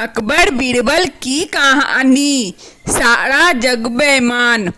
अकबर बीरबल की कहानी। सारा जग बेईमान।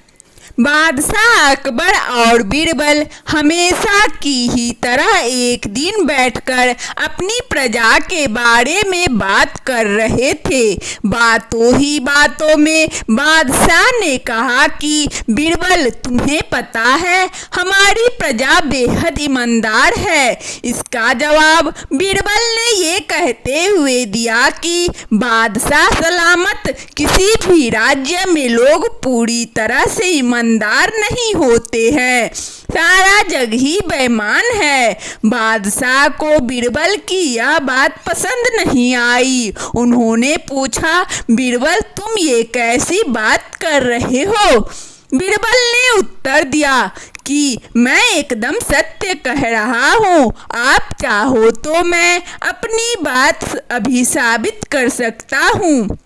बादशाह अकबर और बीरबल हमेशा की ही तरह एक दिन बैठकर अपनी प्रजा के बारे में बात कर रहे थे। बातों ही बातों में बादशाह ने कहा कि बीरबल, तुम्हें पता है हमारी प्रजा बेहद ईमानदार है। इसका जवाब बीरबल ने ये कहते हुए दिया कि बादशाह सलामत, किसी भी राज्य में लोग पूरी तरह से ईमानदार नहीं होते हैं। सारा जग ही बेईमान है। बादशाह को बीरबल की यह बात पसंद नहीं आई। उन्होंने पूछा, बीरबल, तुम ये कैसी बात कर रहे हो? बीरबल ने उत्तर दिया कि मैं एकदम सत्य कह रहा हूँ। आप चाहो तो मैं अपनी बात अभी साबित कर सकता हूँ।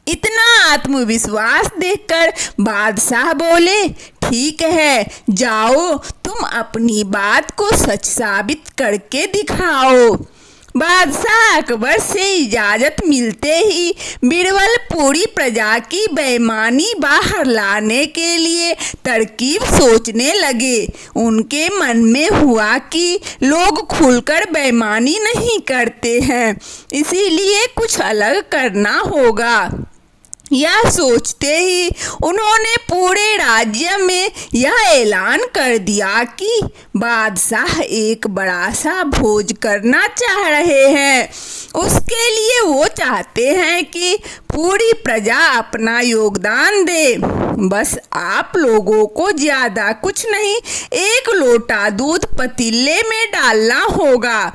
इतना आत्मविश्वास देखकर बादशाह बोले, ठीक है, जाओ, तुम अपनी बात को सच साबित करके दिखाओ। बादशाह अकबर से इजाज़त मिलते ही बीरबल पूरी प्रजा की बेईमानी बाहर लाने के लिए तरकीब सोचने लगे। उनके मन में हुआ कि लोग खुलकर बेईमानी नहीं करते हैं, इसीलिए कुछ अलग करना होगा। यह सोचते ही उन्होंने पूरे राज्य में यह ऐलान कर दिया कि बादशाह एक बड़ा सा भोज करना चाह रहे हैं। उसके लिए वो चाहते हैं कि पूरी प्रजा अपना योगदान दे। बस आप लोगों को ज़्यादा कुछ नहीं, 1 लोटा दूध पतीले में डालना होगा।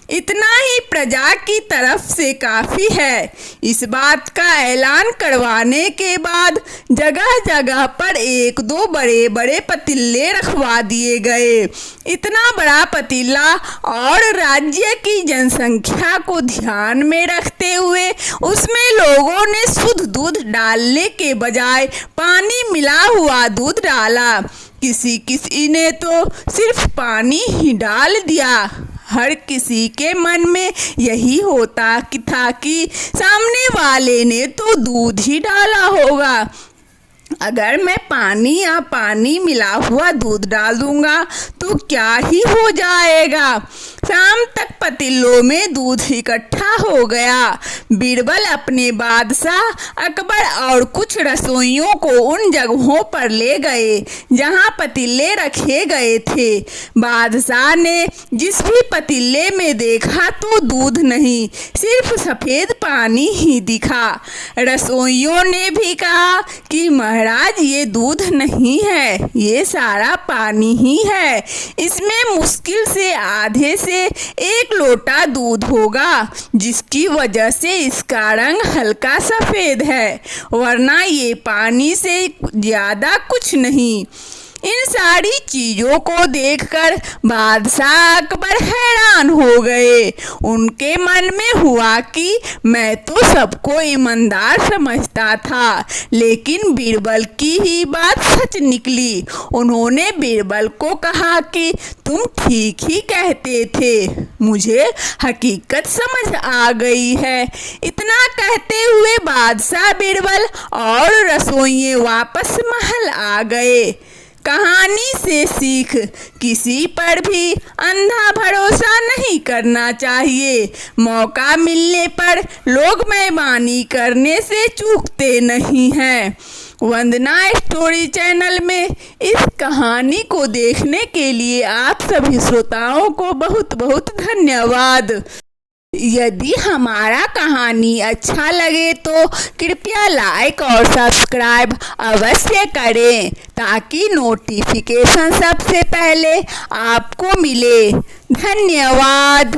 इतना ही प्रजा की तरफ से काफ़ी है। इस बात का ऐलान करवाने के बाद जगह जगह पर 1-2 बड़े बड़े पतीले रखवा दिए गए। इतना बड़ा पतीला और राज्य की जनसंख्या को ध्यान में रखते हुए उसमें लोगों ने शुद्ध दूध डालने के बजाय पानी मिला हुआ दूध डाला। किसी किसी ने तो सिर्फ पानी ही डाल दिया। हर किसी के मन में यही होता था कि सामने वाले ने तो दूध ही डाला होगा। अगर मैं पानी या पानी मिला हुआ दूध डाल दूंगा तो क्या ही हो जाएगा। शाम तक पतीलों में दूध इकट्ठा हो गया। बीरबल अपने बादशाह अकबर और कुछ रसोइयों को उन जगहों पर ले गए जहां पतीले रखे गए थे। बादशाह ने जिस भी पतीले में देखा तो दूध नहीं, सिर्फ सफ़ेद पानी ही दिखा। रसोइयों ने भी कहा कि महाराज, ये दूध नहीं है, ये सारा पानी ही है। इसमें मुश्किल से आधे से 1 लोटा दूध होगा, जिसकी वजह से इसका रंग हल्का सफ़ेद है, वरना ये पानी से ज़्यादा कुछ नहीं। इन सारी चीज़ों को देखकर बादशाह अकबर हैरान हो गए। उनके मन में हुआ कि मैं तो सबको ईमानदार समझता था, लेकिन बीरबल की ही बात सच निकली। उन्होंने बीरबल को कहा कि तुम ठीक ही कहते थे, मुझे हकीकत समझ आ गई है। इतना कहते हुए बादशाह बीरबल और रसोइये वापस महल आ गए। कहानी से सीख, किसी पर भी अंधा भरोसा नहीं करना चाहिए। मौका मिलने पर लोग बेईमानी करने से चूकते नहीं हैं। वंदना स्टोरी चैनल में इस कहानी को देखने के लिए आप सभी श्रोताओं को बहुत बहुत धन्यवाद। यदि हमारा कहानी अच्छा लगे तो कृपया लाइक और सब्सक्राइब अवश्य करें, ताकि नोटिफिकेशन सबसे पहले आपको मिले। धन्यवाद।